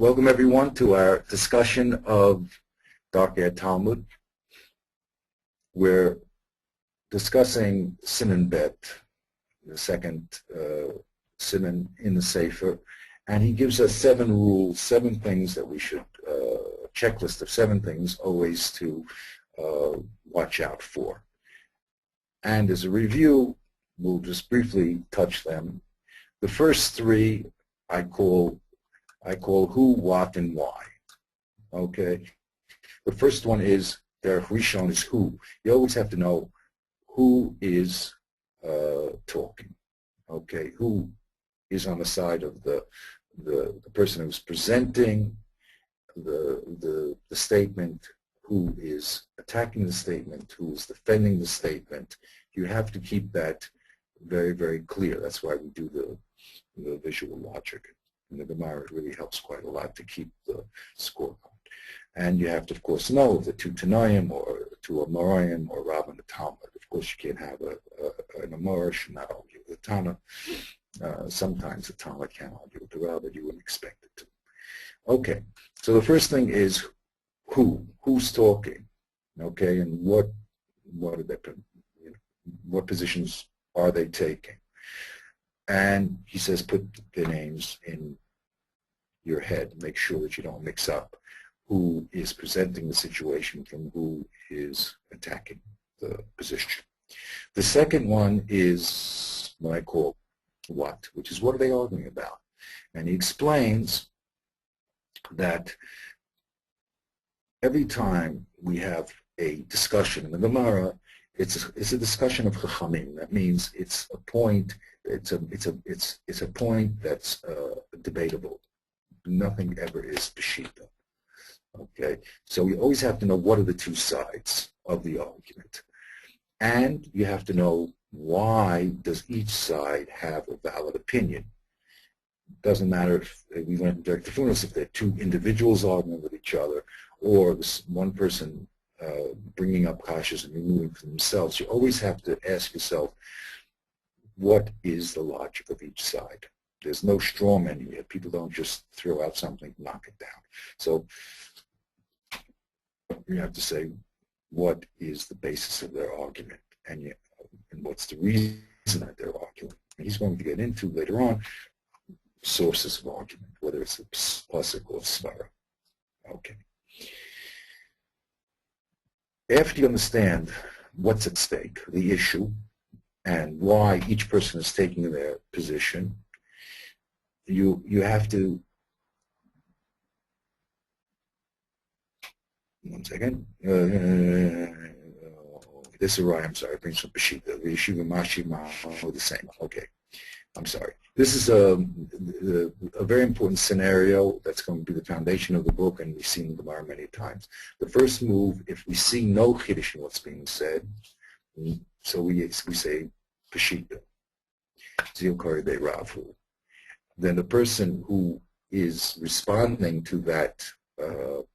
Welcome everyone to our discussion of Dark Air Talmud. We're discussing Siman Bet, the second Siman in the Sefer, and he gives us 7 rules, 7 things that we should, checklist of 7 things always to watch out for. And as a review, we'll just briefly touch them. The first 3 I call who, what, and why. Okay. The first one is Derech Rishon is who. You always have to know who is talking. Okay. Who is on the side of the person who's presenting the statement, who is attacking the statement, who is defending the statement. You have to keep that very, very clear. That's why we do the visual logic. In the Gemara, it really helps quite a lot to keep the score on. And you have to, of course, know the 2 Tanaim or 2 Amoraim or Rav and the Talmud. Of course, you can't have an Amor should not argue with a Tana. Sometimes the Talmud can't argue with the Rav, but you wouldn't expect it to. Okay, so the first thing is who's talking, okay, and what are they, what positions are they taking? And he says put the names in your head. Make sure that you don't mix up who is presenting the situation from who is attacking the position. The second one is what I call what, which is what are they arguing about? And he explains that every time we have a discussion in the Gemara, it's a discussion of Chachamim. That means it's a point. It's a point that's debatable. Nothing ever is Peshita. Okay, so you always have to know what are the 2 sides of the argument, and you have to know why does each side have a valid opinion. Doesn't matter if we learned in Derek Tefunos, if they're 2 individuals arguing with each other, or this one person bringing up kashas and removing from themselves. You always have to ask yourself, what is the logic of each side? There's no straw man here. People don't just throw out something, knock it down. So you have to say, what is the basis of their argument, and what's the reason that they're arguing? And he's going to get into later on sources of argument, whether it's a pasuk or svara. Okay. After you understand what's at stake, the issue, and why each person is taking their position, you have to, one second, this is right, I'm sorry, I bring some Peshita, the Yeshiva Mashi, the same, okay, I'm sorry. This is a very important scenario that's going to be the foundation of the book, and we've seen the Gemara many times. The first move, if we see no Kiddush in what's being said, so we say Peshita, Zil Kari Be Ravu. Then the person who is responding to that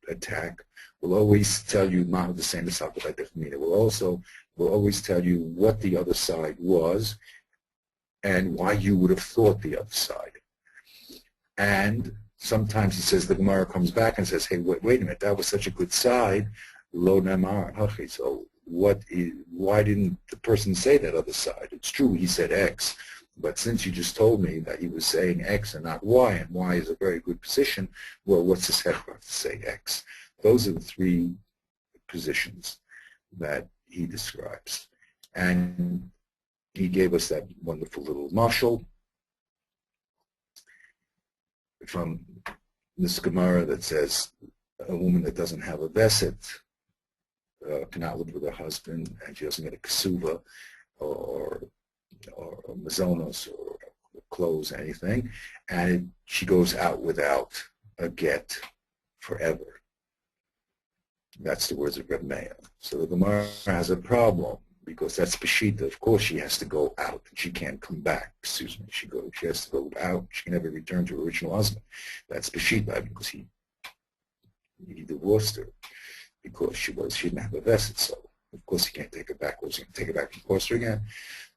attack will always tell you the same as it will always tell you what the other side was and why you would have thought the other side. And sometimes he says, the Gemara comes back and says, hey, wait a minute, that was such a good side, lo namar. Okay, so why didn't the person say that other side? It's true, he said X, but since you just told me that he was saying X and not Y, and Y is a very good position, well, what's his head to say X? Those are the 3 positions that he describes. And he gave us that wonderful little mashal from this Gemara that says a woman that doesn't have a veset cannot live with her husband, and she doesn't get a ksuva or mazonos or clothes, anything, and she goes out without a get forever. That's the words of Reb Meir. So the Gemara has a problem, because that's Peshita. Of course she has to go out, and she can't come back. Excuse me. She has to go out. She can never return to her original husband. That's Peshita, because he divorced her because she didn't have a vested. So of course he can't take her back. Was he going to take her back and divorce her again?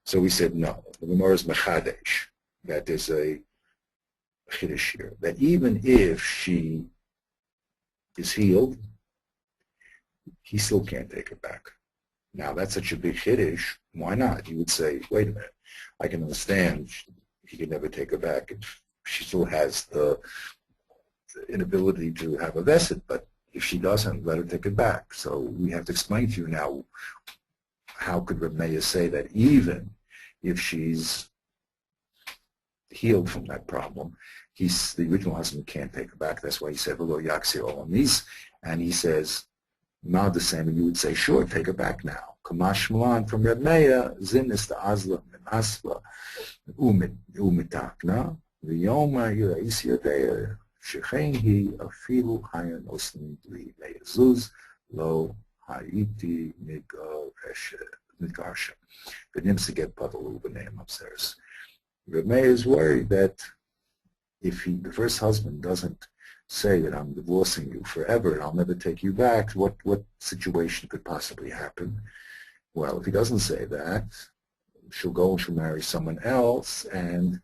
So we said no. The Gemara is mechadesh, that there's a chiddush here, that even if she is healed, he still can't take her back. Now, that's such a big chiddush. Why not? You would say, wait a minute, I can understand he can never take her back if she still has the inability to have a vested, but if she doesn't, let her take it back. So we have to explain to you now, how could Reb Meir say that even if she's healed from that problem, the original husband can't take her back. That's why he said, "V'lo yaksir olamis," and he says, not the same, and you would say, sure, take her back now. Kamash Malan from Reb Meir, zin is the azla and asla umitakna, v'yoma yirais yadea, shechein hi afilu hayan osnim li meyazuz, lo haiti midgarsha. The nimsa get padalu b'neim upstairs. Reb Meir is worried that if the first husband doesn't say that I'm divorcing you forever and I'll never take you back, what situation could possibly happen? Well, if he doesn't say that, she'll go and she'll marry someone else, and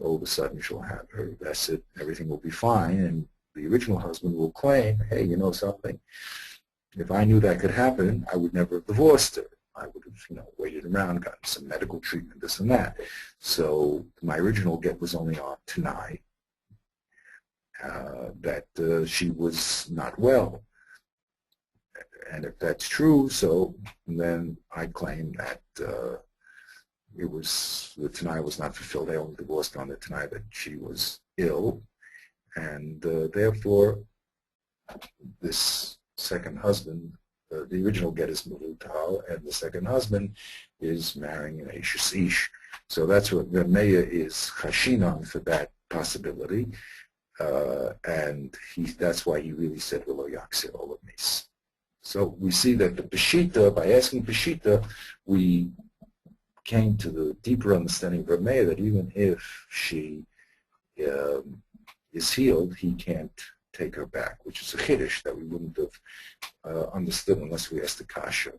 all of a sudden she'll have her vested, everything will be fine, and the original husband will claim, hey, you know something, if I knew that could happen, I would never have divorced her. I would have, waited around, gotten some medical treatment, this and that. So my original get was only on tonight. That she was not well. And if that's true, so then I claim that the Tanai was not fulfilled. I only divorced on the Tanai that she was ill, and therefore this second husband, the original get is Murutal, and the second husband is marrying an Ashish Ish. So that's what Reb Meir is chashinon for that possibility. And that's why he really said, "V'lo yaksir olamis." So we see that the Peshita, by asking Peshita, we came to the deeper understanding of Reb Meir that even if she is healed, he can't take her back, which is a chiddush that we wouldn't have understood unless we asked the kasha.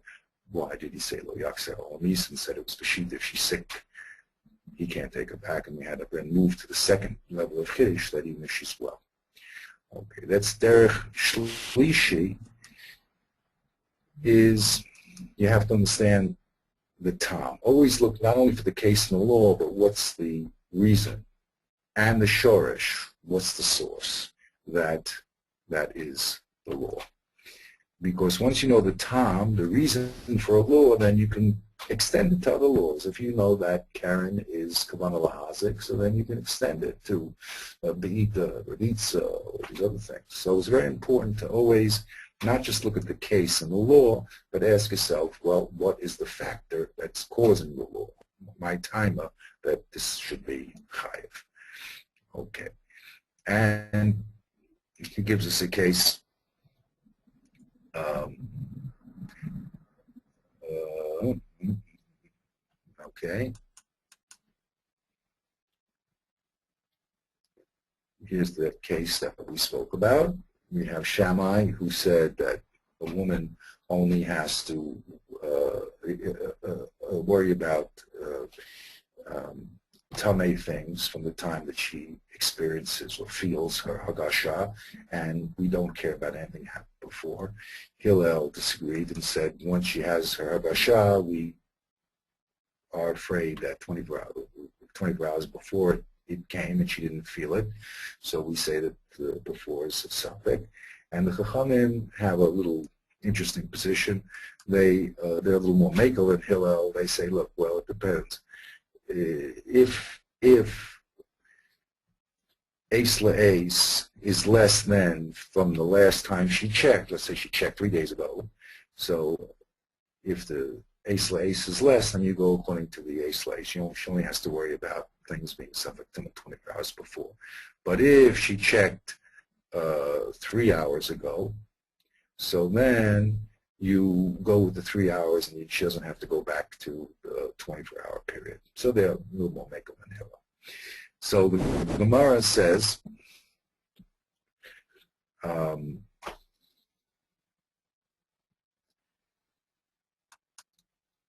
Why did he say "Lo yaksir olamis" and said it was Peshita if she's sick? He can't take her back, and we had to then move to the second level of chiddush that even if she's well. Okay, that's derech shlishi. Is you have to understand the tam. Always look not only for the case in the law, but what's the reason, and the shorish. What's the source that is the law? Because once you know the tam, the reason for a law, then you can extend it to other laws. If you know that Karen is kavanah lahazik, so then you can extend it to beita, ravitza, or these other things. So it's very important to always not just look at the case and the law, but ask yourself, well, what is the factor that's causing the law? My timer that this should be chayiv. Okay. And he gives us a case. Okay. Here's the case that we spoke about. We have Shammai, who said that a woman only has to worry about tamei things from the time that she experiences or feels her hagasha, and we don't care about anything happened before. Hillel disagreed and said once she has her hagasha, we are afraid that 24 hours before it came and she didn't feel it, so we say that before is a suffix. And the Chachamim have a little interesting position. They're a little more makel than Hillel. They say, look, well, it depends. If ace la'ace is less than from the last time she checked, let's say she checked 3 days ago, so if the ace la'ace is less, then you go according to the ace la'ace. She only has to worry about things being subject to 24 hours before. But if she checked 3 hours ago, so then you go with the 3 hours and she doesn't have to go back to the 24-hour period. So they're a little more makel than Hillel. So the Gemara says,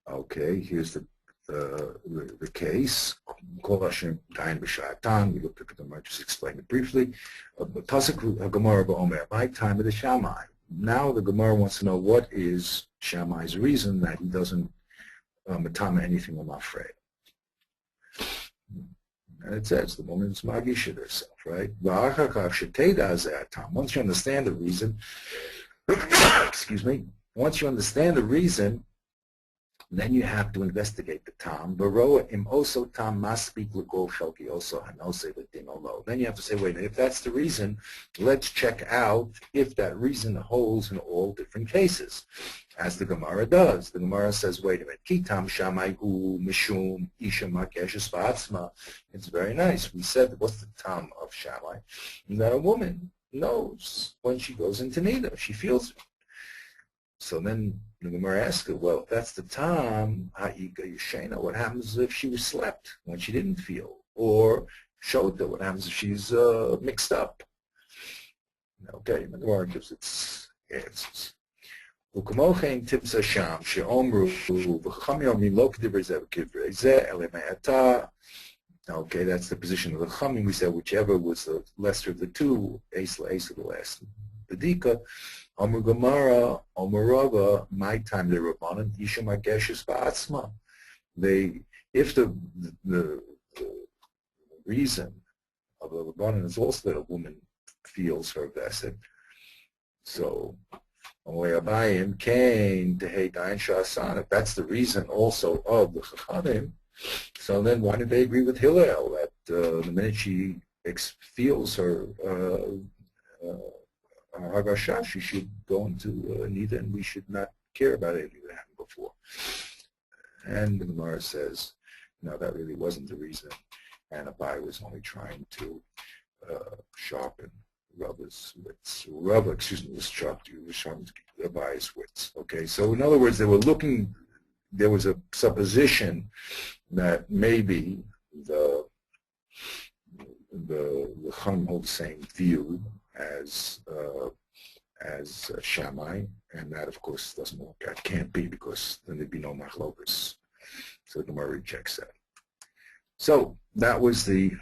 okay, here's the the case. We looked at the Gemara, just explained it briefly. My time of the Shammai. Now the Gemara wants to know what is Shammai's reason that he doesn't matama anything on Mafrei. And it says the woman is magisha herself, right? Once you understand the reason, excuse me, once you understand the reason, then you have to investigate the tam. Then you have to say, wait a minute, if that's the reason, let's check out if that reason holds in all different cases, as the Gemara does. The Gemara says, wait a minute, kitam shamayhu mishum isha makeshes v'atzma. It's very nice. We said, what's the tam of Shammai? That a woman knows when she goes into nida. She feels it. So then the Gemara asks her, well, if that's the time, what happens if she was slept when she didn't feel? Or shota, what happens if she's mixed up? Okay, the Gemara gives its answers. Okay, that's the position of the Chamim. We said whichever was the lesser of the two, Ace the last. The Dika. Amar Gemara, Amar Rava, my time they Rabbanan, Isha Mageshes Ba'atzma. If the reason of the Rabbanan is also that a woman feels her vesed, so Abayim came to hate Ayin Shasan. If that's the reason also of the Chachamim, so then why did they agree with Hillel that the minute she feels her Hagasha, she should go into Nida, and we should not care about anything that happened before. And the Gemara says, no, that really wasn't the reason, and Abai was only trying to sharpen Rava's wits. Rava, excuse me, was sharpening Abai's wits. Okay, so in other words, they were looking, there was a supposition that maybe the Chum hold the same view as Shammai, and that of course doesn't work. That can't be, because then there'd be no machlokas. So the Gemara rejects that. So that was the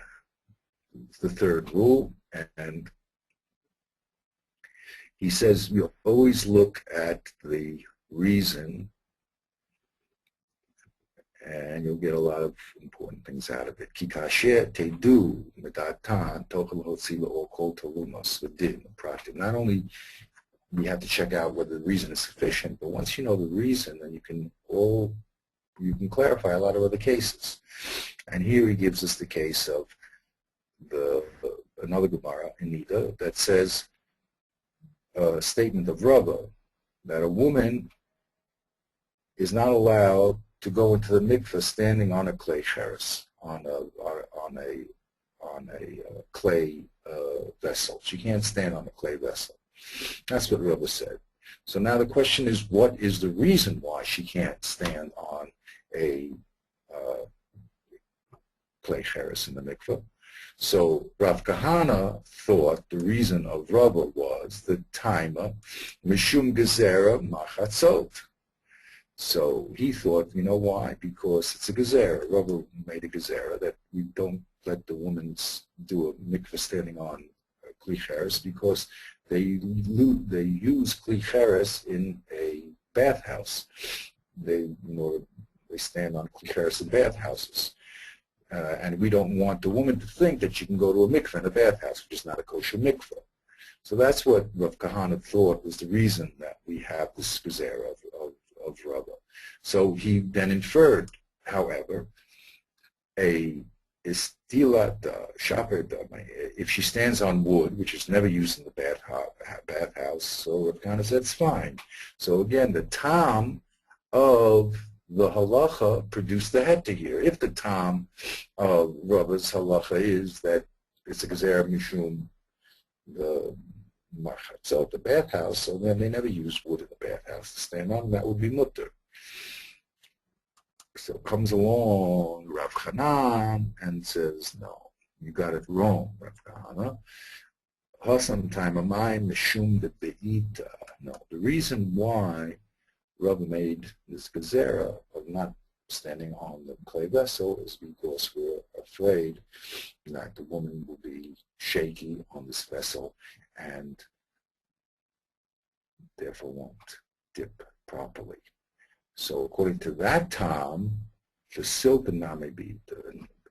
third rule, and he says you'll always look at the reason, and you'll get a lot of important things out of it. Kikasher tedu medatan tochel hotzila or kol talumas v'din pratim. Not only we have to check out whether the reason is sufficient, but once you know the reason, then you can clarify a lot of other cases. And here he gives us the case of another Gemara in Nida that says a statement of Rava that a woman is not allowed to go into the mikveh standing on a clay cheres, on a clay vessel. She can't stand on a clay vessel. That's what Rava said. So now the question is, what is the reason why she can't stand on a clay cheres in the mikveh? So Rav Kahana thought the reason of Rava was the taima mishum gezerah machatzot. So he thought, you know why? Because it's a gezerah. Rava made a gezerah that we don't let the women do a mikveh standing on kli cheres, because they use kli cheres in a bathhouse. They stand on kli cheres in bathhouses. And we don't want the woman to think that she can go to a mikveh in a bathhouse, which is not a kosher mikveh. So that's what Rav Kahana thought was the reason that we have this gezerah of Rava. So he then inferred, however, a istilat shaper, if she stands on wood, which is never used in the bathhouse, so Rav Kahana said it's fine. So again, the tam of the halacha produced the heta here. If the tam of Rava's halacha is that it's a gezerah mishum the machatzot, the bathhouse, so then they never use wood in the bathhouse to stand on, that would be mutter. So comes along Rav Chanan and says, no, you got it wrong, Rav Kahana. Hasam time of mine mishum the beita. No, the reason why Rava made this gezerah of not standing on the clay vessel is because we're afraid that the woman will be shaky on this vessel and therefore won't dip properly. So according to that Tom, the silk and maybe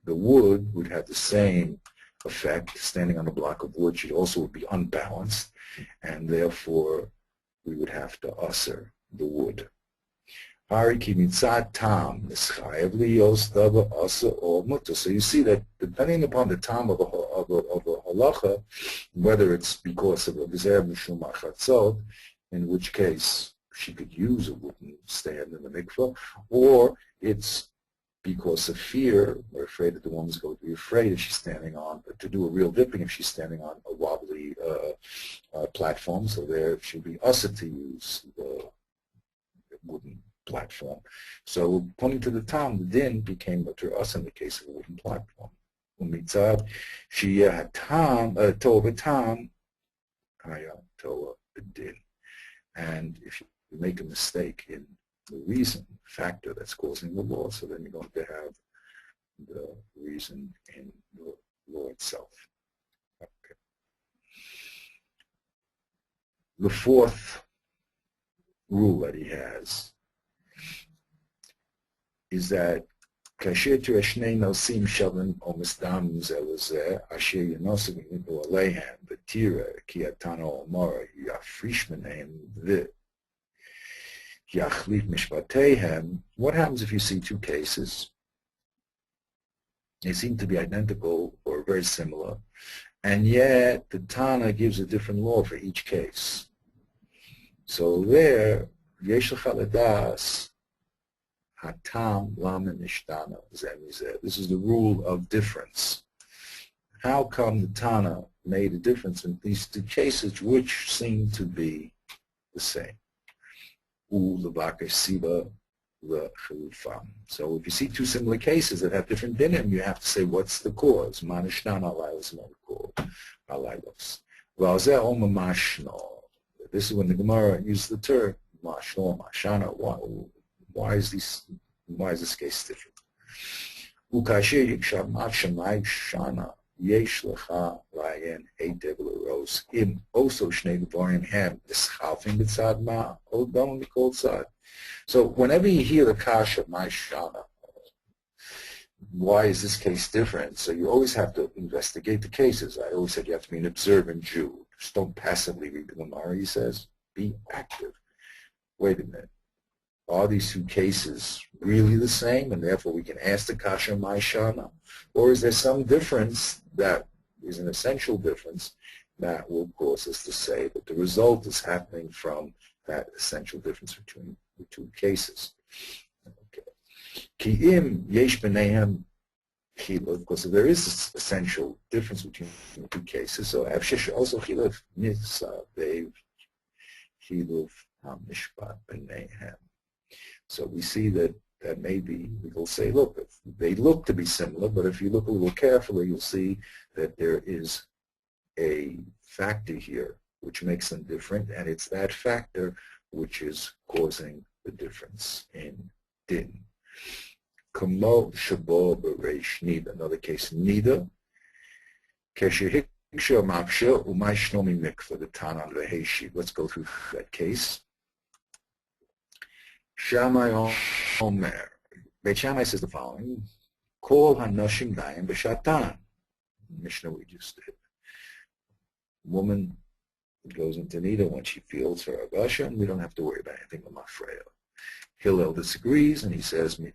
the wood would have the same effect. Standing on a block of wood, she also would be unbalanced, and therefore we would have to usher the wood. So you see that depending upon the time of a halacha, whether it's because of a gzer mishum achatzot, in which case she could use a wooden stand in the mikveh, or it's because of fear, we're afraid that the woman's going to be afraid if she's standing on, to do a real dipping if she's standing on a wobbly platform, so there she'll be usher to use the wooden platform. So according to the Talmud, the din became mutter us in the case of a wooden platform. Umitzad, she had tova tam, tova din. And if you make a mistake in the reason factor that's causing the law, so then you're going to have the reason in the law itself. Okay. The fourth rule that he has is that כאשר תראה שני נושאים שווים או מסתם זה לזה, אשר ינוסו וינבו עליהם, ותראה כי התנא אומר יפריש ביניהם ויחליף משפטיהם. What happens if you see two cases? They seem to be identical or very similar, and yet the Tana gives a different law for each case. So there, yesh lecha ledas hatam lama nishtana zeh mizeh. This is the rule of difference. How come the Tana made a difference in these two cases which seem to be the same? So if you see two similar cases that have different dinim, you have to say, what's the cause? This is when the Gemara uses the term mashno, mashana. Why is this case different? יש לך לעיין היטב לראות אם also שני דברים הם נסחפים בצד מה או גם מכל צד. So whenever you hear the kasha, my shana, why is this case different? So you always have to investigate the cases. I always said you have to be an observant Jew. Just don't passively read the Gemara, he says. Be active. Wait a minute. Are these two cases really the same, and therefore we can ask the kasha my shana? Or is there some difference that is an essential difference that will cause us to say that the result is happening from that essential difference between the two cases? Okay. Ki'im yesh b'neihem chiluf, because there is this essential difference between the two cases. So avshesh also chiluf nisavev chiluf hamishpat b'neihem. So we see that maybe we'll say, look, they look to be similar, but if you look a little carefully, you'll see that there is a factor here which makes them different, and it's that factor which is causing the difference in din. Kamo shabo b'reish nida. Another case, nida. Kesher hiksha mapsha umay shnomi mikvah the tanan leheshi. Let's go through that case. Shammai Omer. Beit Shammai says the following: Kol hanoshim dayim b'shatan. Mishnah we just did. Woman goes into nida when she feels her avasha, and we don't have to worry about anything with mafreya. Hillel disagrees, and he says mi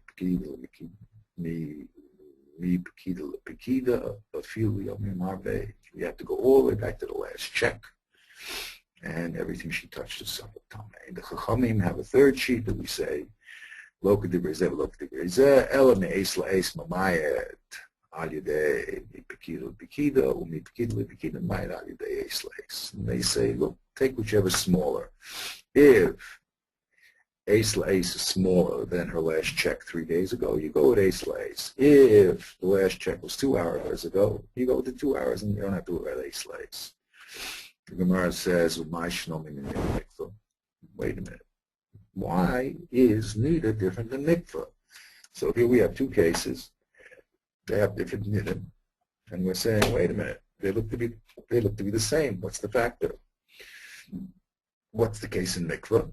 pekida lepekida afilu yomim harvei. We have to go all the way back to the last check. And everything she touched is somewhat tamei. The Chachamim have a third sheet that we say, Loka d'brezeh, Loka d'brezeh, Ela me'es la'es mamayet, al yedei pekida l'pekida, umi pekida l'pekida mayet al yedei es la'es. And they say, look, take whichever is smaller. If es la'es is smaller than her last check 3 days ago, you go with es la'es. If the last check was 2 hours ago, you go with the 2 hours, and you don't have to worry about es la'es. The Gemara says, wait a minute. Why is nida different than mikvah? So here we have two cases. They have different dinim, and we're saying, wait a minute, they look to be the same. What's the factor? What's the case in mikvah?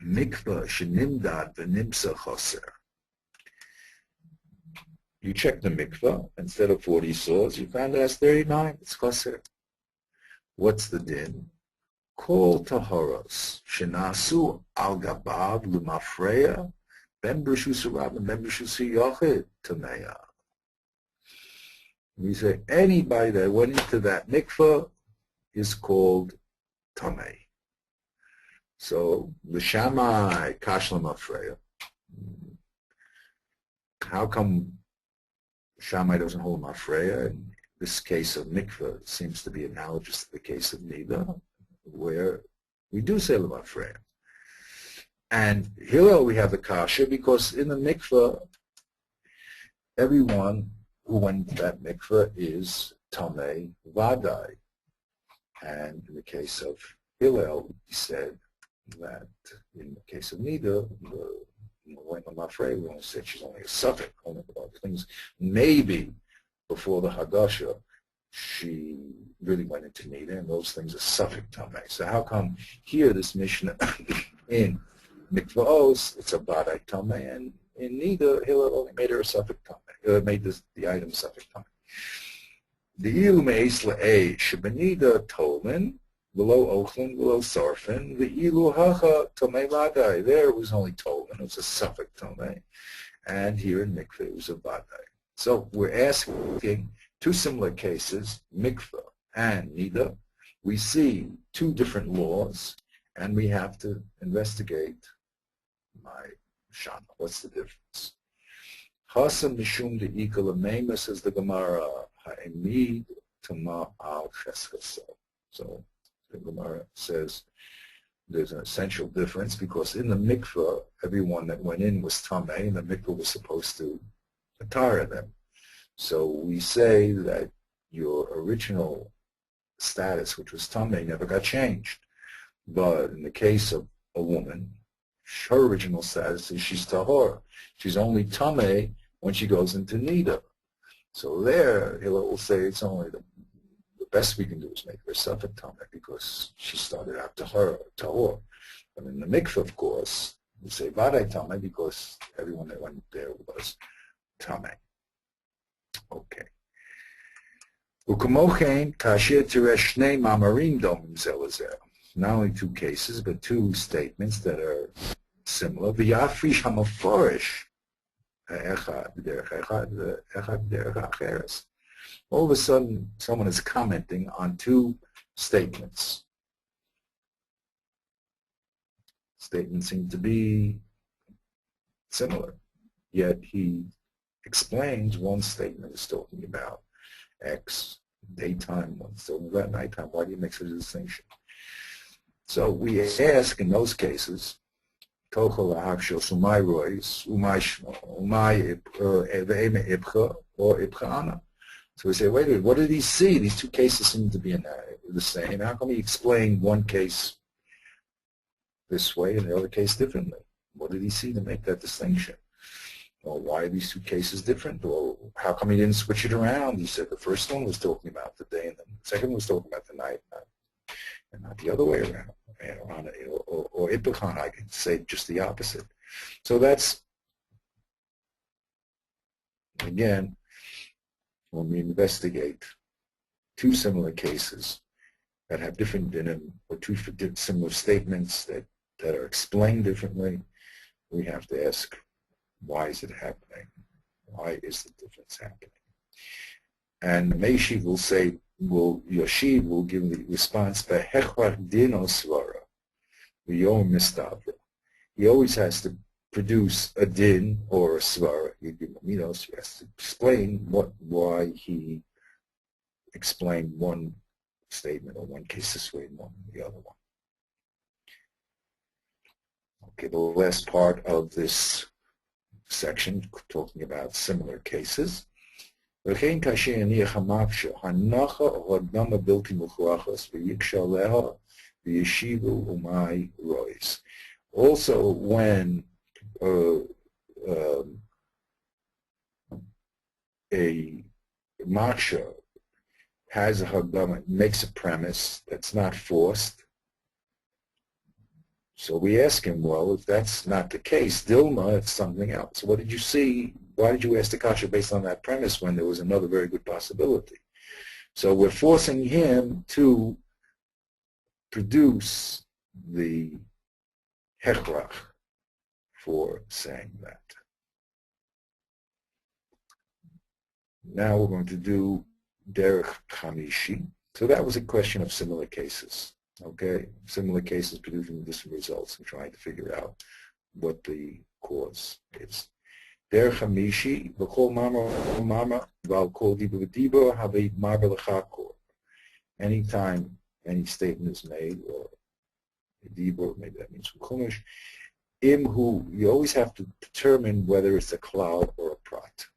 Mikvah shenimdad v'nimsa choser. You check the mikvah, instead of 40 saws, you found it has 39. It's choser. What's the din? Kol taharos shenasu al gabav lumafreya ben b'reshus rab and ben b'reshus yochid tameya. We say anybody that went into that mikvah is called tamei. So l'shamai kashla mafreya. How come Shammai doesn't hold mafreya? In this case of mikvah seems to be analogous to the case of nida, where we do say l'mafreya. And Hillel we have the kasha because in the mikvah, everyone who went to that mikvah is tamei vadai. And in the case of Hillel, he said that in the case of nida, when I'm afraid, we only said she's only a suffix, only about things. Maybe before the Hadassah, she really went into Nida, and those things are suffix tamei. So how come here this Mishnah in Mikvaos, it's a Badai tamei, and in Nida, Hillel only made her a suffix tamei, made the item suffix tamei. The ilu me'es la'ei shebenida tolin, below Ochlin, below Sarfin, the ilu hacha tomei vadai. There it was only Tolin, it was a suffix tomei, and here in mikveh it was a vadai. So we're asking two similar cases, mikveh and nida. We see two different laws, and we have to investigate my shana. What's the difference? Chasam mishum de'ikal ameima, says the Gemara, ha'emid tama al cheskaso. So the Gemara says there's an essential difference because in the mikveh, everyone that went in was tamei, and the mikveh was supposed to atara them. So we say that your original status, which was tamei, never got changed. But in the case of a woman, her original status is she's tahor. She's only tamei when she goes into nida. So there, Hillel will say it's only the best we can do is make her suffix tamei because she started out tahor. But in the mikveh, of course, we say vadai tamei because everyone that went there was tamei. Okay. U'kamochein kashir teresh shnei mamarim domim zelazer. Not only two cases, but two statements that are similar. V'yafrish hamaforish echad b'derech echad echad b'derech acheres. All of a sudden, someone is commenting on two statements. Statements seem to be similar, yet he explains one statement is talking about X, daytime, one's talking about nighttime. Why do you make such a distinction? So we ask in those cases, Tochel ha'akshel sumai rois, umai ve'eme ibcha, or ibcha'ana. So we say, wait a minute, what did he see? These two cases seem to be the same. How come he explained one case this way and the other case differently? What did he see to make that distinction? Or why are these two cases different? Or how come he didn't switch it around? He said the first one was talking about the day and the second one was talking about the night, and not the other way around. Or Ippachan, I could say just the opposite. So that's, again, when we investigate two similar cases that have different dinim or two similar statements that are explained differently, we have to ask, why is it happening? Why is the difference happening? And Meishiv will say, Yoshiv will give the response, he always has to produce a din or a svara. He has to explain why he explained one statement or one case this way and one the other one. Okay, the last part of this section talking about similar cases. וכן כאשר יניח המקשה, הנחה או הקדמה בלתי מוכרחת ויקשה עליה וישיבו ומאי רויס. Also, when a maksha has a hagama, makes a premise that's not forced. So we ask him, well, if that's not the case, Dilma, it's something else. What did you see? Why did you ask the kasha based on that premise when there was another very good possibility? So we're forcing him to produce the hechrach for saying that. Now we're going to do derech chamishi. So that was a question of similar cases. Okay, similar cases producing different results and trying to figure out what the cause is. Derech chamishi, v'chol mama val kol dibur v'dibur havei marba l'chakor. Anytime any statement is made, or dibur, maybe that means chumash, imhu, you always have to determine whether it's a klal or a prat.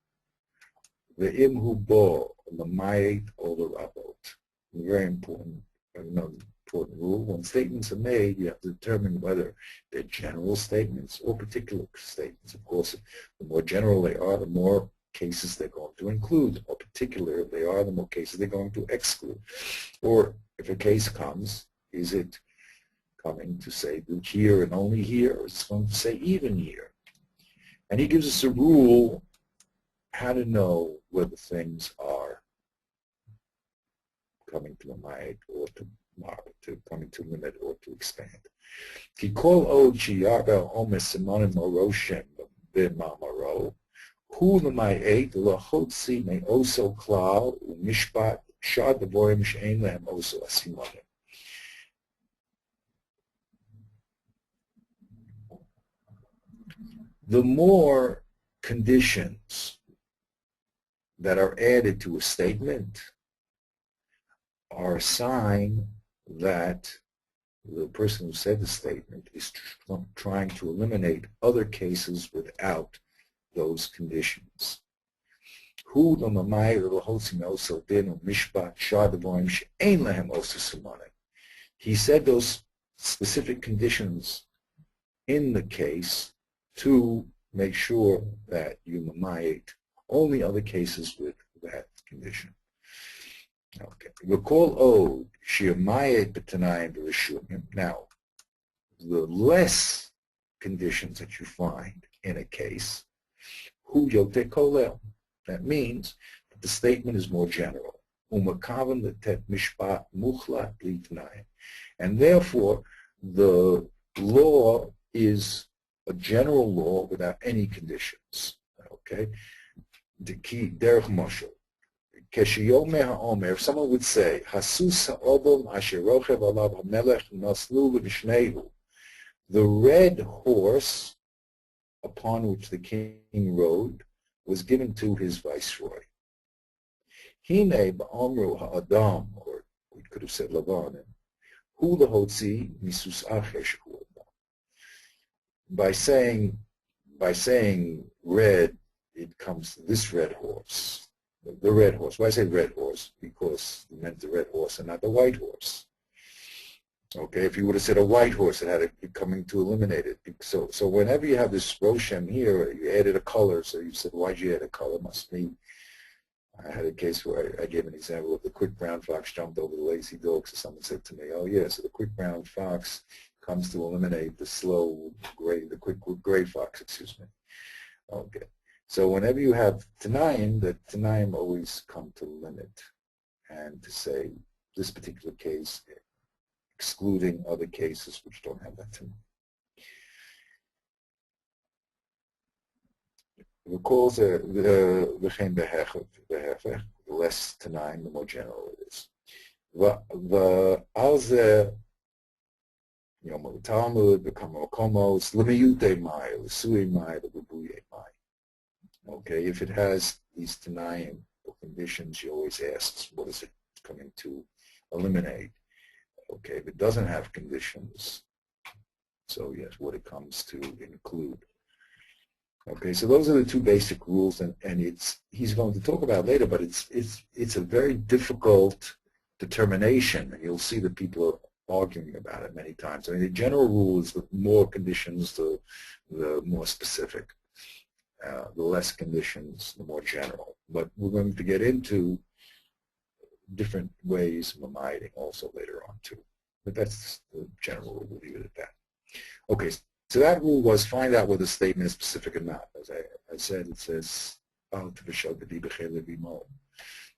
The imhu bo, the mayit or the rabot. Very important, another important rule. When statements are made, you have to determine whether they're general statements or particular statements. Of course, the more general they are, the more cases they're going to include. The more particular they are, the more cases they're going to exclude. Or if a case comes, is it coming to say here and only here, or is it going to say even here? And he gives us a rule how to know whether things are coming to a mayit or to coming to limit or to expand. Ki kol od sheyarbel omes simonim moroshem b'mamaro hu l'mayit l'chotzi me'oso klal u'mishpat shad devorim she'en lehem oso asimonim. The more conditions that are added to a statement are a sign that the person who said the statement is trying to eliminate other cases without those conditions. He said those specific conditions in the case to make sure that you mamayit only other cases with that condition. Okay. Recall ode she'mayit b'tanayim b'rishuyim. Now, the less conditions that you find in a case, hu yote kolel. That means that the statement is more general. Umakavan letet mishpat muchlat l'tanayim. And therefore, the law is a general law without any conditions. Okay? The key, derech moshe. If someone would say, Hasus ha'obom asher rochev alav hamelech nasnu l'mishnehu, the red horse upon which the king rode was given to his viceroy. Hine ba'omru ha'adam, or we could have said Lavan, hu l'hotzi misus acher shehu adam. By saying red, it comes to this red horse. The red horse. Why I say red horse? Because it meant the red horse and not the white horse. Okay, if you would have said a white horse, it had to be coming to eliminate it. So whenever you have this roshem here, you added a color. So you said, why'd you add a color? Must be. I had a case where I gave an example of the quick brown fox jumped over the lazy dog. So someone said to me, oh yeah, so the quick brown fox comes to eliminate the slow gray, the quick gray fox, excuse me. Okay. So whenever you have Tanayim, the Tanayim always come to limit and to say this particular case, excluding other cases which don't have that Tanayim. Recall the less Tanayim, the more general it is. Talmud, B'Kamakomos, L'miyute Mai, L'sui Mai, L'bubuye Mai. Okay, if it has these Tanayim conditions, you always ask, what is it coming to eliminate? Okay, if it doesn't have conditions, so yes, what it comes to include. Okay, so those are the two basic rules, and he's going to talk about it later, but it's a very difficult determination, and you'll see that people are arguing about it many times. I mean, the general rule is the more conditions, the more specific. The less conditions, the more general. But we're going to get into different ways of mimiding also later on too. But that's the general rule. We'll leave it at that. Okay, so that rule was find out whether the statement is specific or not. As I said, it says,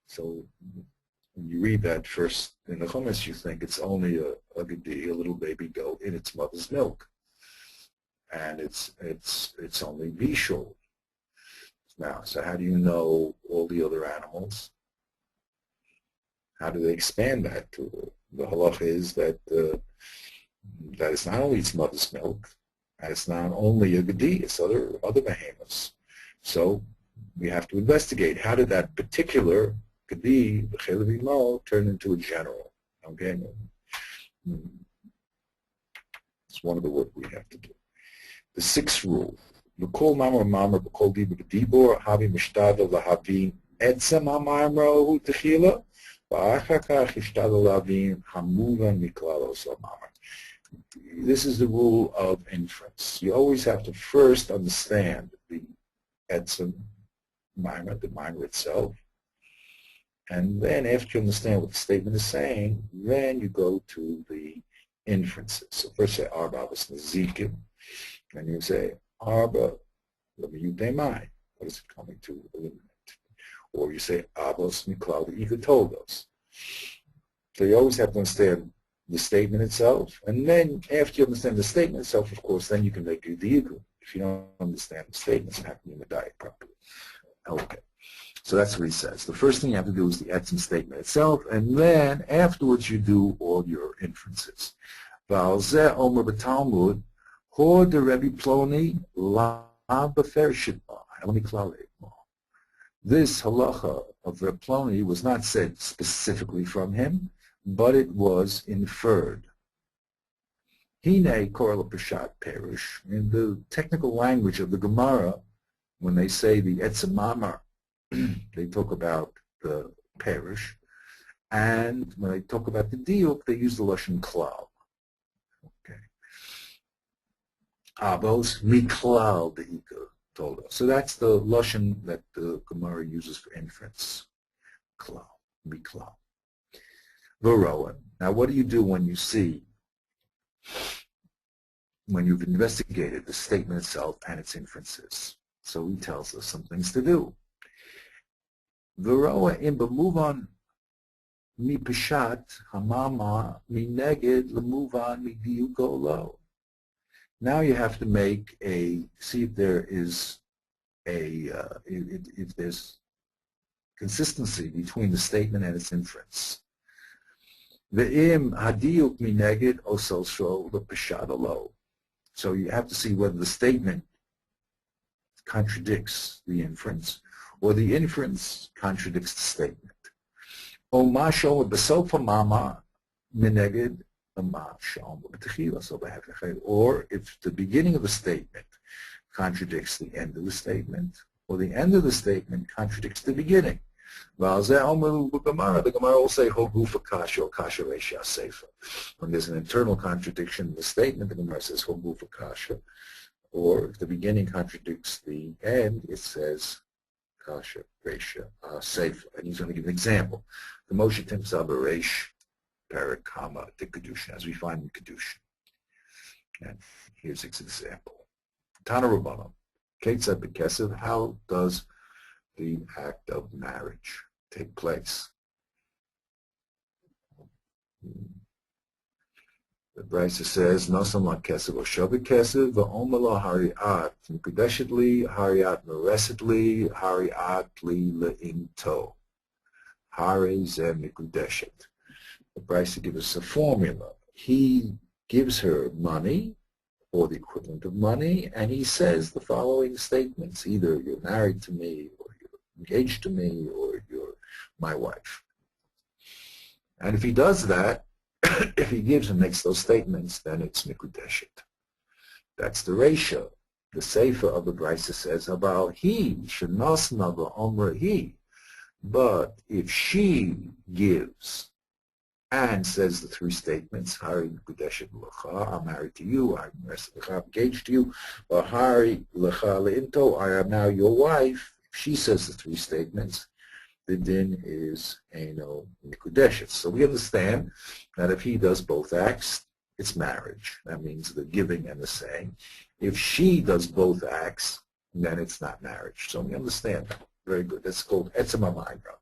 so when you read that first in the Chumash, you think it's only a gedi, a little baby goat in its mother's milk, and it's only bishul. Now, so how do you know all the other animals? How do they expand that to? The halacha is that that it's not only its mother's milk, and it's not only a gedi, it's other behemoths. So we have to investigate how did that particular gedi, the chelev imo, turn into a general. Okay, it's one of the work we have to do. The sixth rule: L'kol mamar mamar b'kol dibur b'dibur havi mishtadel lahavin etzem ha'mamar hu techila v'achar kach ishtadel lahavin hamuvan miklal oso mamar. This is the rule of inference. You always have to first understand the etzem mamar, the mamar itself, and then after you understand what the statement is saying, then you go to the inferences. So first say arba was nezikim, and you say arba lemiyudemai. What is it coming to eliminate? Or you say abos miklal ikatoldos. So you always have to understand the statement itself, and then after you understand the statement itself, of course, then you can make your diagram. If you don't understand the statements, how can you medayik properly? Okay. So that's what he says. The first thing you have to do is the etzem statement itself, and then afterwards you do all your inferences. V'alzeh omer b'talmud hor de Rebbe Ploni la b'fershit ba. This halacha of Rebbe Ploni was not said specifically from him, but it was inferred. Hine korla peshat perish. In the technical language of the Gemara, when they say the etzem mamar, they talk about the perish, and when they talk about the diuk, they use the lashon klal. Okay. Abos miklal deika told us. So that's the lashon that the Gemara uses for inference. Klal, miklal. Varoan. Now, what do you do when you see, when you've investigated the statement itself and its inferences? So he tells us some things to do. Varoa imba, move on mi peshat hamama mi neged lemove mi diuko lo. Now you have to make see if there is if there's consistency between the statement and its inference. Ve'im hadiuk mi neged ososho lepeshat lo. So you have to see whether the statement contradicts the inference, or the inference contradicts the statement. Or if the beginning of the statement contradicts the end of the statement, or the end of the statement contradicts the beginning. The Gemara will say Hogufa Kasha or Kasha Reisha Sefer. When there's an internal contradiction in the statement, the Gemara says Hogufa Kasha. Or if the beginning contradicts the end, it says Kasha Reisha Sefer. And he's going to give an example. The Moshe Timsa Bereish Parakama de Kedushin, as we find in Kedushin. And here's an example. Tana Rabbanan, Ketzad B'Kesev, how does the act of marriage take place? The Brisa says, "Nosam la kesev or shabbat kesev, va'omala hariat mekudeshetli, hariat meresetli, hariat li leimto, hare ze mekudeshet." The Brisa gives us a formula. He gives her money, or the equivalent of money, and he says the following statements: either you're married to me, or you're engaged to me, or you're my wife. And if he does that, if he gives and makes those statements, then it's mikudeshet. That's the ratio. The Sefer of the Brisa says about he, shenasna v'omra he. But if she gives and says the three statements, Hari Mekudeshet L'cha, I'm married to you, I'm engaged to you, or Hari L'cha Le'into, I am now your wife. If she says the three statements, the din is Eino Mekudeshet. So we understand that if he does both acts, it's marriage. That means the giving and the saying. If she does both acts, then it's not marriage. So we understand that. Very good. That's called Etzem HaMa'amra.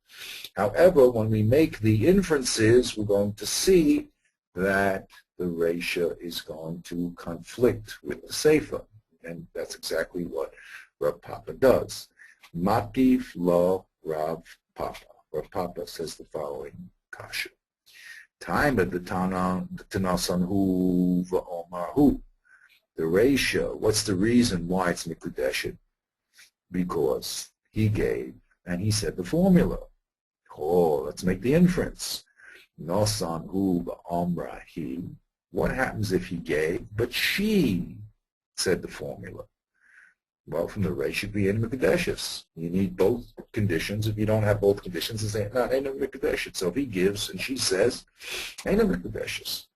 However, when we make the inferences, we're going to see that the ratio is going to conflict with the Sefer. And that's exactly what Rav Papa does. Mativ lo Rav Papa. Rav Papa says the following kasha. Time of the Tanasan hu v'omar hu. The ratio, what's the reason why it's Mikudeshet? Because he gave, and he said the formula. Oh, let's make the inference. Nosan hu v'omra he. What happens if he gave, but she said the formula? Well, from the ratio should be in Mikudeshes. You need both conditions. If you don't have both conditions, it's not in Mikudeshes. So if he gives and she says, ain't Mikudeshes.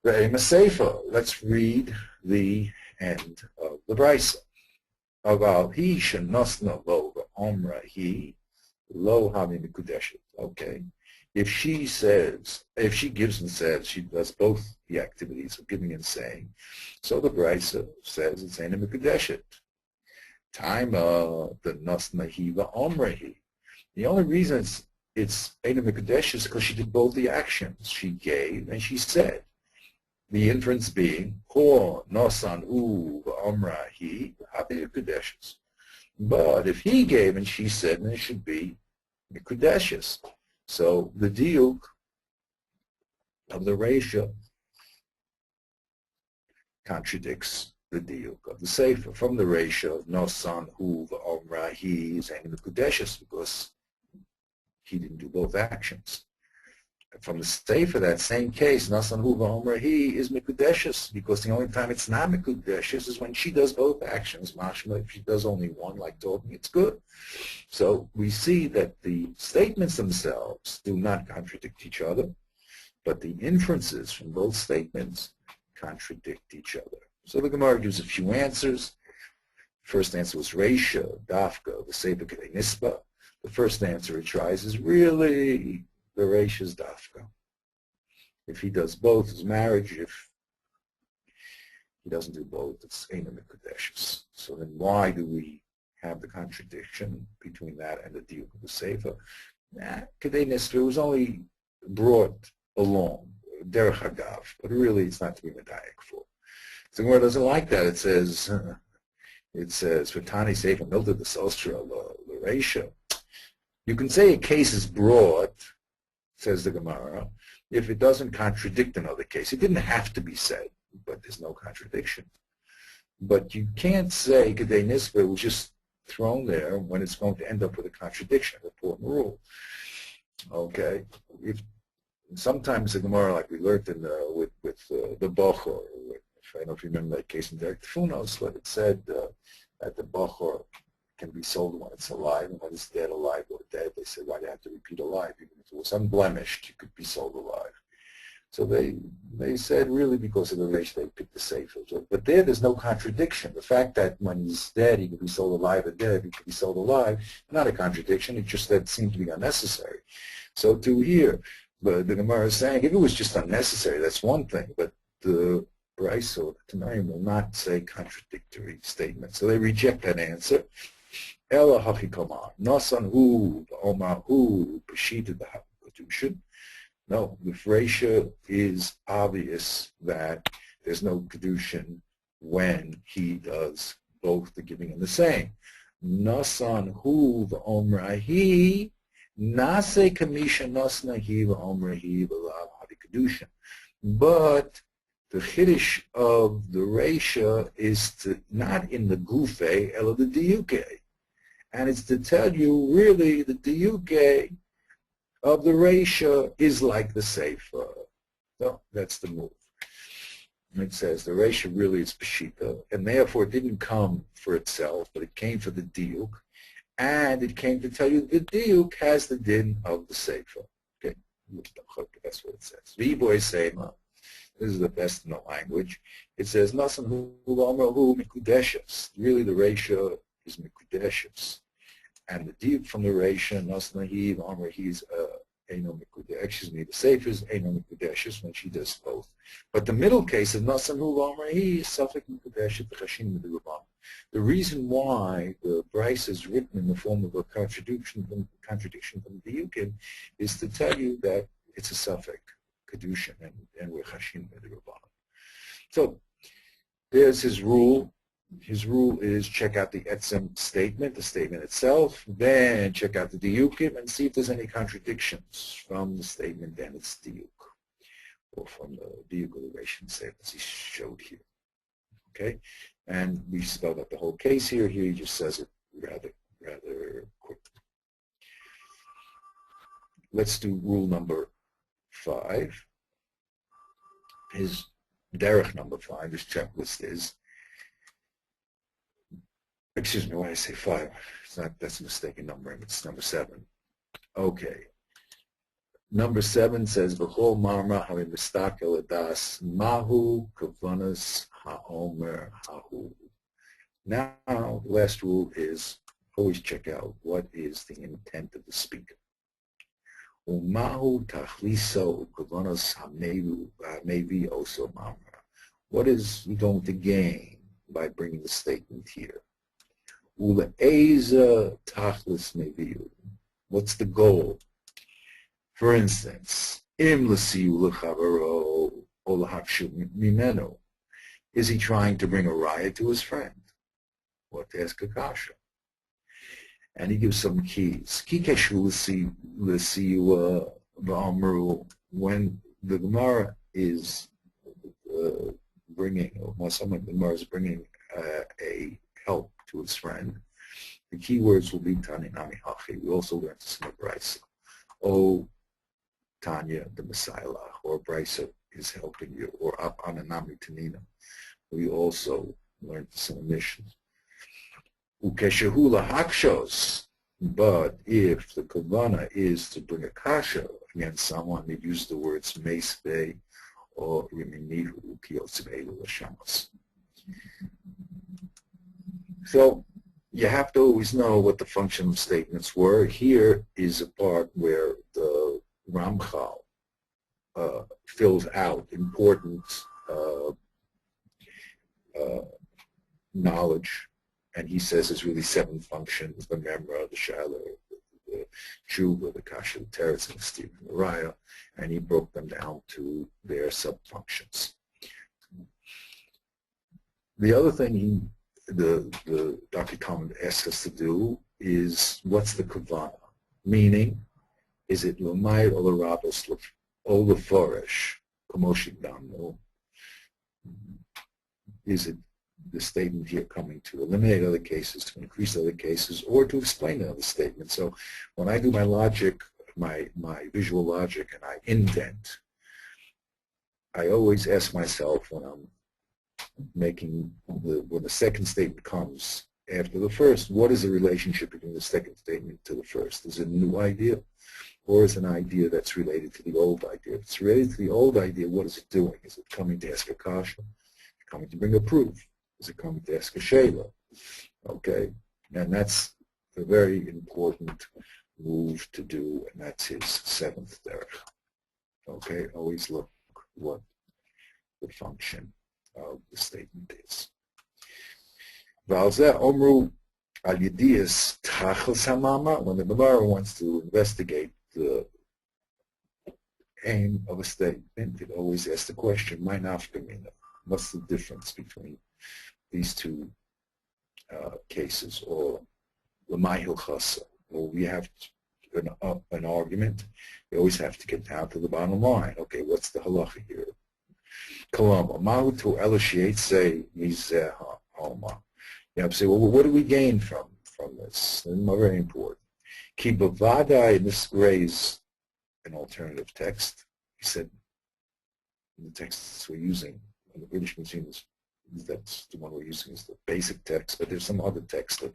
Let's read the end of the brisa. About he shenosna lo v'omra he lo havi mikudeshet. Okay, if she gives and says, she does both the activities of giving and saying. So the brisa says it's ain't mikudeshet. Time the nosna he v'omra he. The only reason it's ain't mikudeshet is because she did both the actions. She gave and she said. The inference being, Ho nosan u v'omra he havi mikudeshes. But if he gave and she said, then it should be mikudeshes. So the diuk of the ratio contradicts the diuk of the sefer. From the ratio of nosan hu v'omra he is ain't mikudeshes because he didn't do both actions. From the sefer, that same case, Nasan Hu v'omra he is mikudeshes, because the only time it's not mikudeshes is when she does both actions. Mashma, if she does only one, like talking, it's good. So we see that the statements themselves do not contradict each other, but the inferences from both statements contradict each other. So the Gemara gives a few answers. The first answer was Reisha, Dafka, the Sefer Kedei Nisba. The first answer it tries is really the Reish is Dafka. If he does both, it's marriage. If he doesn't do both, it's Eina Mikudeshes. So then why do we have the contradiction between that and the diuk of the Sefer? Kedei Nisba was only brought along, derech hagav, but really it's not to be medayek for. So the Gemara doesn't like that. It says, Vatani Sefer Milta the Sostra, the Reisha. You can say a case is brought, says the Gemara, if it doesn't contradict another case. It didn't have to be said, but there's no contradiction. But you can't say Kedei Nisba was just thrown there when it's going to end up with a contradiction, an important rule. Okay? Sometimes the Gemara, like we learned in with the Bachor, I don't know if you remember that case in Derek Tfunos, but it said that the Bachor can be sold when it's alive, and when it's dead, alive, or dead. They said, why do you have to repeat alive? Even if it was unblemished, you could be sold alive. So they said, really, because of the race, they picked the safer. But there's no contradiction. The fact that when he's dead, he could be sold alive, or dead, he could be sold alive, not a contradiction. It's just that it seemed to be unnecessary. So to here, the Gemara is saying, if it was just unnecessary, that's one thing, but the Bryce or the Tanaim will not say contradictory statements. So they reject that answer. Ela hachikama, nasan hu, omar hu, peshita the kedushin. No, the ratio is obvious that there's no kedushin when he does both the giving and the saying. Nasan hu v'omra hi, nase kamisha nasna hi v'omra hi v'lav havi kedushin. But the chiddush of the ratio is to, not in the gufe, ela the diuke. And it's to tell you, really, the diuke of the ratio is like the sefer. No, that's the move. And it says the ratio really is peshita, and therefore it didn't come for itself, but it came for the diuk, and it came to tell you the diuk has the din of the sefer. Okay, That's what it says. V'boy say, this is the best in the language. It says, Nasan hu hu mikudeshes. Really, the ratio is mikudeshes. And the deep from the ratio, Nasan hiv, Amr, he's Eino Mikudesh. Excuse me, the safe is Eino Mikudesh when she does both. But the middle case of Nasan hu Amr, he is Safek Mikudesh at the Chashin Midurabam. The reason why the Bryce is written in the form of a contradiction from the Yukim is to tell you that it's a Safek Kedushin and we're Chashin Midurabam. So there's his rule. His rule is check out the etzem statement, the statement itself, then check out the diukim and see if there's any contradictions from the statement and its diuk, or from the diuk of the ration statements he showed here. Okay, and we spelled out the whole case here. Here he just says it rather quickly. Let's do rule number 5. His derech number 5, his checklist is. Excuse me, why I say 5? It's not, that's a mistaken numbering. It's number 7. Okay. Number 7 says, "V'chol marma hamistakel adas mahu kavanas haomer hahu." Now, the last rule is always check out what is the intent of the speaker. Umahu tachliso kavanas hamevi oso marma. What is he going to gain by bringing the statement here? What's the goal? For instance, is he trying to bring a riot to his friend? Or to ask a kasha? And he gives some keys. When the Gemara is bringing, or someone the Gemara is bringing a help to his friend, the key words will be Tani Nami Hachi. We also learned this in the Brisa. Oh, Tanya, the Messiah, or Brisa is helping you, or Ananami Tanina. We also learned this in the mission. Ukeshahula Hakshos. But if the Kavana is to bring a kasha against someone, we use the words Meisbe or Riminihu Kiyotzebelu Lashamos. So you have to always know what the functional statements were. Here is a part where the Ramchal fills out important knowledge, and he says there's really 7 functions: the Memra, the Shiloh, the Shuva, the Kasha, the Teretz, and the Steve, and the Raya, and he broke them down to their sub-functions. The other thing the Dr. Talmud asks us to do is, what's the kavana? Meaning, is it l'mayr or l'rabos or l'foresh, kamoshik damno? Is it the statement here coming to eliminate other cases, to increase other cases, or to explain another statement? So when I do my logic, my visual logic, and I indent, I always ask myself when I'm making when the second statement comes after the first, what is the relationship between the second statement to the first? Is it a new idea, or is it an idea that's related to the old idea? If it's related to the old idea, what is it doing? Is it coming to ask a kasha? Is it coming to bring a proof? Is it coming to ask a shayla? Okay, and that's a very important move to do, and that's his 7th derech. Okay, always look what the function of the statement is. When the Gemara wants to investigate the aim of a statement, it always asks the question, "My nafkamina?" What's the difference between these two cases? Or l'may hilchasa? Or we have an argument. We always have to get down to the bottom line. Okay, what's the halacha here? Kalama, mahu elishiate say mizeh homa. You have to say, well, what do we gain from this? And very important. Ki bavada, and this raised an alternative text. He said, in the texts we're using, in the British Museum, that's the one we're using is the basic text, but there's some other text that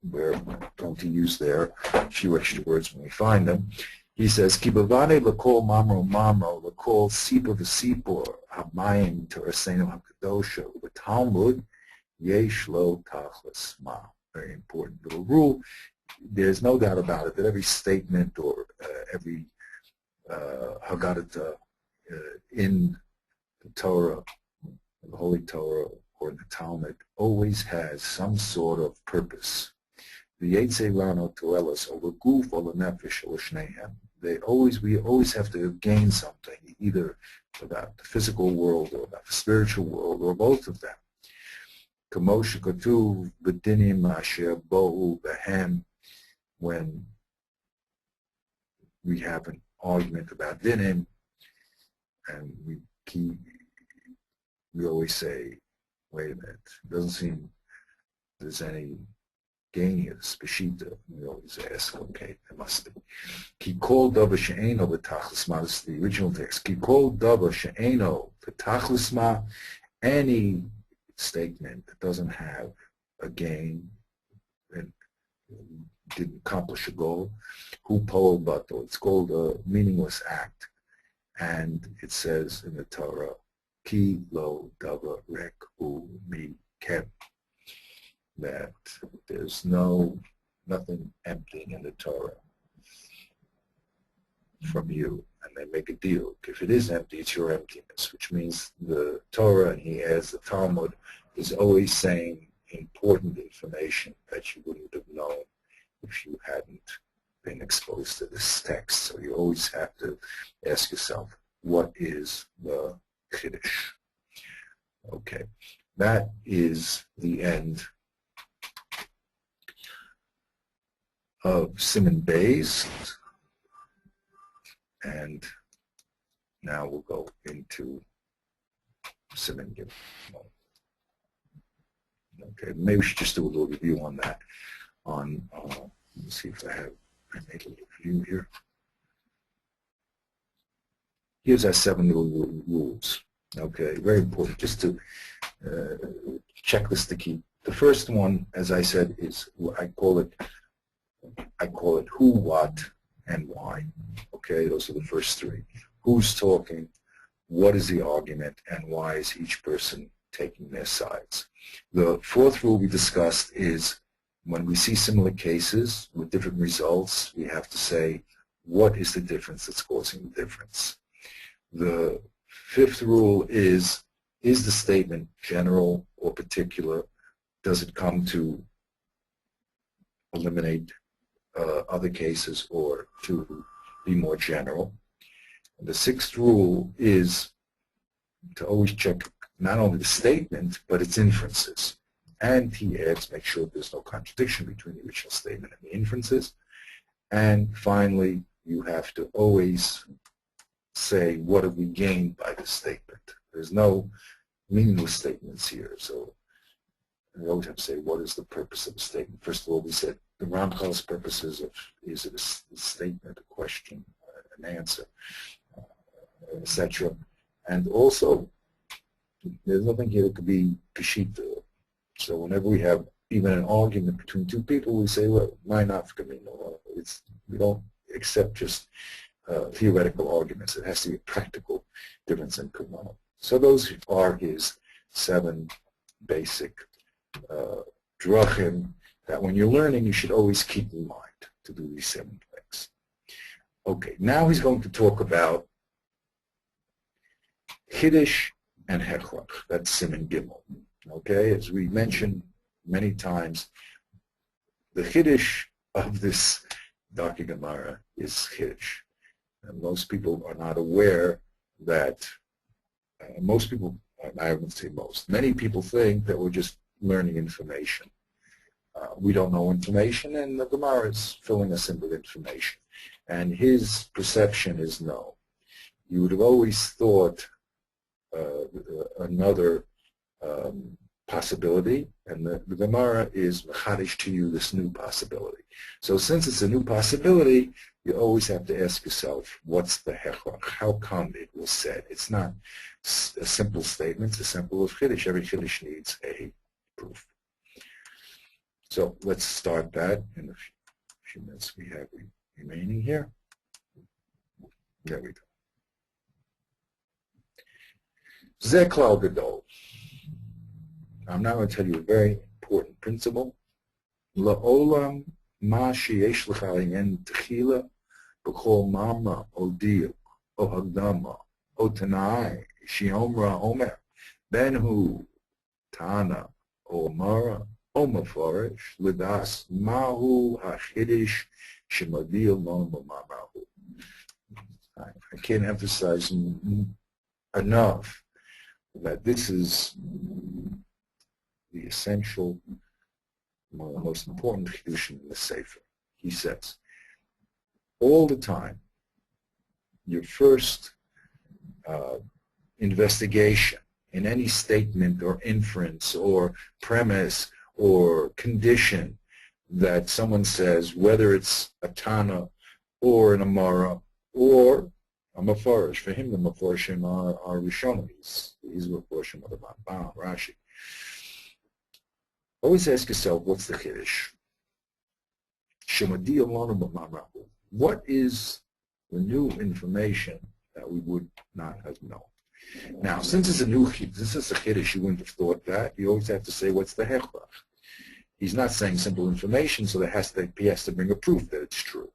we're going to use there, a few extra words when we find them. He says, Ki bavane l'kol mamro mamro, l'kol sipor v'sipor, hamayim terasenu hakadosha, v'talmud, yesh lo tachlis ma. Very important little rule. There's no doubt about it that every statement or every Haggadah in the Torah, the Holy Torah, or in the Talmud, always has some sort of purpose. The Yetzirano Toelas, or the Guf, or the Nefesh, or Shnehem. We always have to gain something, either about the physical world, or about the spiritual world, or both of them. Kamosha Katuv, B'dinim, Asher, Bo'u, Behem, when we have an argument about dinim, and we always say, wait a minute, it doesn't seem there's any gain here, Speshita. We always ask, okay, there must be. Ki kol dava she'eno v'tachlis ma, this is the original text. Ki kol dava she'eno v'tachlis ma, any statement that doesn't have a gain and didn't accomplish a goal, hu poel bato, it's called a meaningless act. And it says in the Torah, ki lo dava rek u mi kem, that there's nothing empty in the Torah from you. And they make a deal. If it is empty, it's your emptiness, which means the Torah, and he adds the Talmud, is always saying important information that you wouldn't have known if you hadn't been exposed to this text. So you always have to ask yourself, what is the Kiddush? Okay, that is the end of Siman Beis, and now we'll go into Siman Gimel. Okay, maybe we should just do a little review on that. Let's see if I made a little review here. Here's our 7 rules. Okay, very important, just to checklist to keep. The first one, as I said, is I call it who, what, and why. Okay, those are the first 3. Who's talking, what is the argument, and why is each person taking their sides. The 4th rule we discussed is when we see similar cases with different results, we have to say, what is the difference that's causing the difference? The 5th rule is the statement general or particular? Does it come to eliminate other cases or to be more general? And the 6th rule is to always check not only the statement, but its inferences. And he adds, make sure there's no contradiction between the original statement and the inferences. And finally, you have to always say, what have we gained by this statement? There's no meaningless statements here. So we always have to say, what is the purpose of the statement? First of all, we said the Ramchal's purposes of, is it a statement, a question, an answer, etc. And also, there's nothing here that could be Peshita. So whenever we have even an argument between 2 people, we say, well, why not? We don't accept just theoretical arguments. It has to be a practical difference in Kavanah. So those are his 7 basic drachim that when you're learning, you should always keep in mind to do these 7 things. Okay, now he's going to talk about Kiddush and Hechrach. That's Siman Gimel. Okay, as we mentioned many times, the Kiddush of this Darkei Gemara is Kiddush. And most people are not aware that, most people, I wouldn't say most, many people think that we're just learning information. We don't know information, and the Gemara is filling us in with information. And his perception is no. You would have always thought another possibility, and the Gemara is mechadish to you this new possibility. So since it's a new possibility, you always have to ask yourself, what's the hechrach? How come it was said? It's not a simple statement, it's a simple of Kiddush. Every Kiddush needs a proof. So let's start that in the few minutes we have remaining here. There we go. Ze klal gadol. I'm now going to tell you a very important principle. La'olam ma sheyesh lecha yen techila b'chol mamra o diuk o hagdama o tanai sheomra omer ben hu tana o mara o mafarish lidas mahu hachidish shemadil non b'mamrahu. I can't emphasize enough that this is the essential, one of the most important chidushim in the Sefer. He says, all the time, your first investigation in any statement or inference or premise or condition that someone says, whether it's a Tana or an Amara or a Mefarish. For him, the Mefarishim are Rishonim. He's a Mefarishim of the Rambam, Rashi. Always ask yourself, what's the Chiddush? Shemadi alonu b'mamrahu. What is the new information that we would not have known? Now, since it's a new Chiddush, this is a Chiddush, you wouldn't have thought that. You always have to say, what's the Hechrach? He's not saying simple information, so he has to bring a proof that it's true.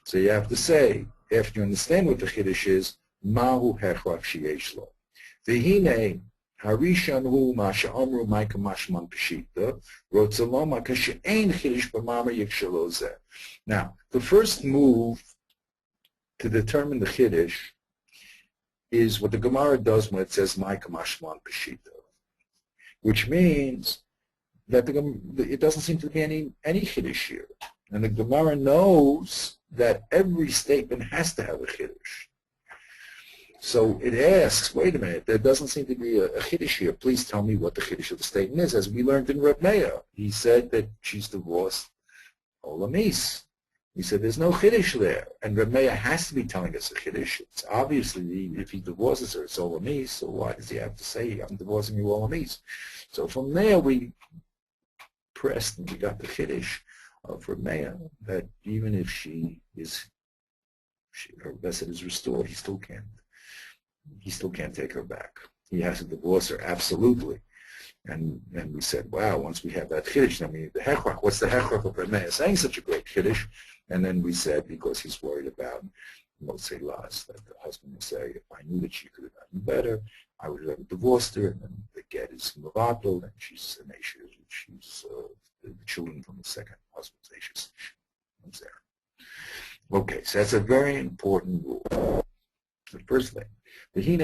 So you have to say, after you understand what the Chiddush is, Mahu Hechrach sheyesh lo. V'hinei Harishan hu ma she'amru ma'ika mashman peshita rotzaloma kashe'ein chiddush b'mamar yikshalo zeh. Now, the first move to determine the Chiddush is what the Gemara does when it says ma'ika mashman peshita, which means that it doesn't seem to be any Chiddush here. And the Gemara knows that every statement has to have a Chiddush. So it asks, wait a minute, there doesn't seem to be a Chiddush here. Please tell me what the Chiddush of the statement is. As we learned in Reb Meir, he said that she's divorced Olamis. He said there's no Chiddush there. And Reb Meir has to be telling us a Chiddush. It's obviously, if he divorces her, it's Olamis, so why does he have to say, I'm divorcing you Olamis? So from there we pressed and we got the Chiddush of Reb Meir that even if her Besed is restored, he still can't take her back. He has to divorce her, absolutely. And we said, wow, once we have that Chiddush, I mean, the Hechrach, what's the Hechrach of Reb Meir saying such a great Chiddush? And then we said, because he's worried about Motzei Las, that the husband will say, if I knew that she could have done better, I would have divorced her, and then the get is Mavatal, and she's an Ashes, she's the children from the second husband's Ashes. Comes there. Okay, so that's a very important rule. The first thing. When the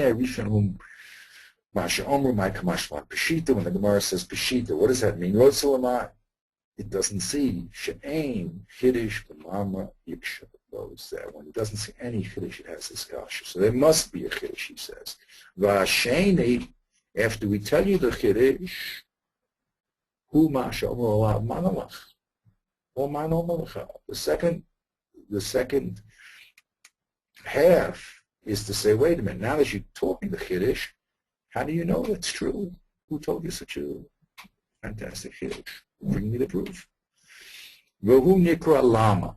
Gemara says Peshita, what does that mean? It doesn't see She'ain Chiddush b'mamra yikshavos there. When it doesn't see any Chiddush, it has this kasha. So there must be a Chiddush, he says. V'asheni, after we tell you the Chiddush, hu ma'ashamur alav manalach, or manomalach. The second half is to say, wait a minute, now that you're talking the Chiddush, how do you know it's true? Who told you such a fantastic Chiddush? Bring me the proof. V'hu nikra lama.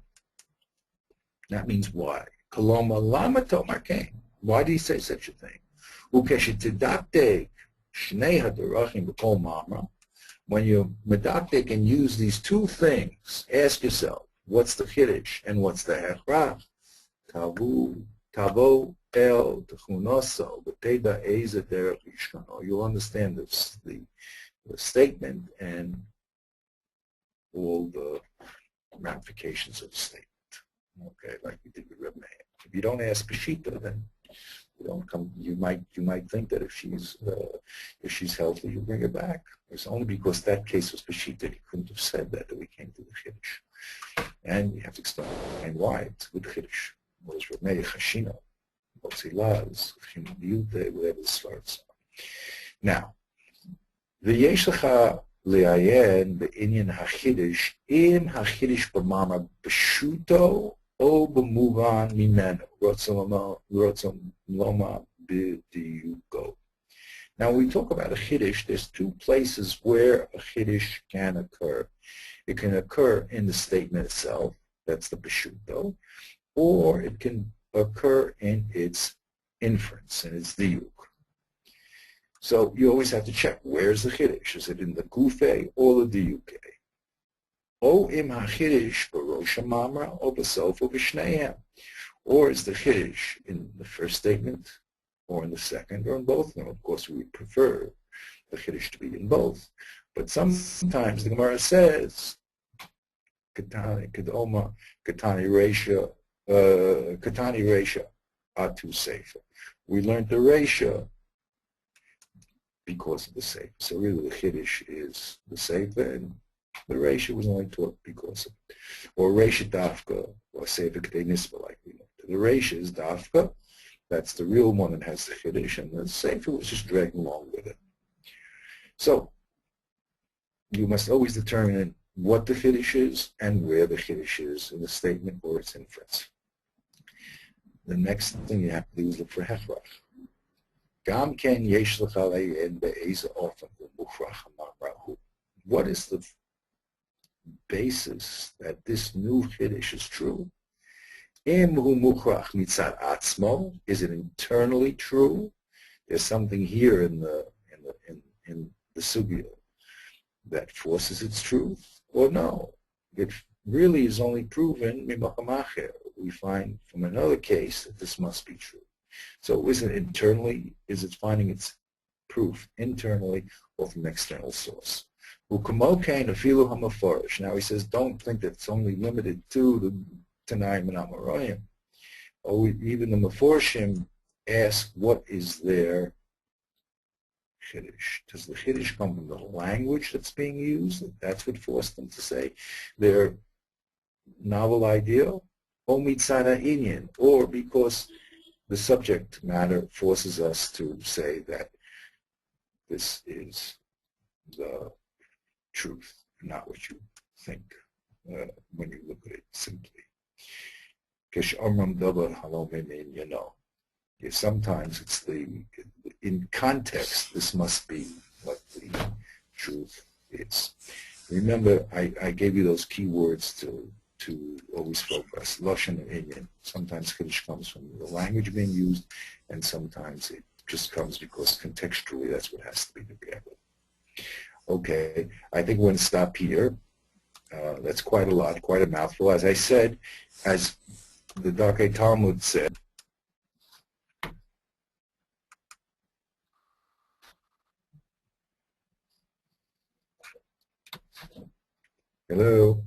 That means why. Koloma lama tomar kain. Why did he say such a thing? Ukeshitidaktek shnei hadarachim b'kol mamra. When you medaktek and use these two things, ask yourself, what's the Chiddush and what's the Hechrach? Tavo el techunoso v'teda eza derech yishkano. You'll understand this, the statement and all the ramifications of the statement. Okay, like we did with Reb Meir. If you don't ask Peshita, then you don't come. You might think that if she's healthy, you bring her back. It's only because that case was Peshita he couldn't have said that we came to the Chiddush, and you have to explain why it's a good Chiddush. What is Reb Meir Chashina, Motzilaz, Chimadiute, whatever the starts. Now, the Yeshlecha Le'ayen be'inyan hachidish im hachidish b'mamar b'shuto o b'muvan mimenu rotzon loma b'diyuko. Now, when we talk about a chiddush, there's two places where a chiddush can occur. It can occur in the statement itself, that's the b'shuto, or it can occur in its inference, in its diuk. So you always have to check, where's the chiddush? Is it in the kufe or the diuke? O im ha-chiddush b'rosh ha-mamra o b'sof o b'shneihem. Or is the chiddush in the first statement, or in the second, or in both of them? Of course, we would prefer the chiddush to be in both. But sometimes the Gemara says, Katani Kadoma, Katani Resha, Atu Sefer. We learned the Resha because of the Sefer. So really the Chiddush is the Sefer, and the Resha was only taught because of it. Or Resha Dafka, or Sefer K'tei Nisba, like we learned. The Resha is Dafka, that's the real one that has the Chiddush, and the Sefer was just dragging along with it. So you must always determine what the chiddush is and where the chiddush is in the statement or its inference. The next thing you have to do is look for hechrach. Gam ken yesh lecha le'en be'eza ofen u'muchrach amarahu. What is the basis that this new chiddush is true? Im hu muchrach mitzad atzmo. Is it internally true? There's something here in the sugya that forces its truth, or no? It really is only proven mimachamacher. We find from another case that this must be true. So is it internally, is it finding its proof internally or from an external source? Now he says, don't think that it's only limited to the Tanaim and Amoraim. Or even the Meforshim ask, what is their chiddush? Does the chiddush come from the language that's being used? That's what forced them to say their novel idea, or mitzada inyan, or because the subject matter forces us to say that this is the truth, not what you think when you look at it simply. Sometimes it's in context, this must be what the truth is. Remember, I gave you those key words to always focus. Lashon and Inyan. Sometimes Kiddush comes from the language being used, and sometimes it just comes because contextually that's what has to be together. Okay, I think we're going to stop here. That's quite a lot, quite a mouthful. As I said, as the Darkei Talmud said, hello?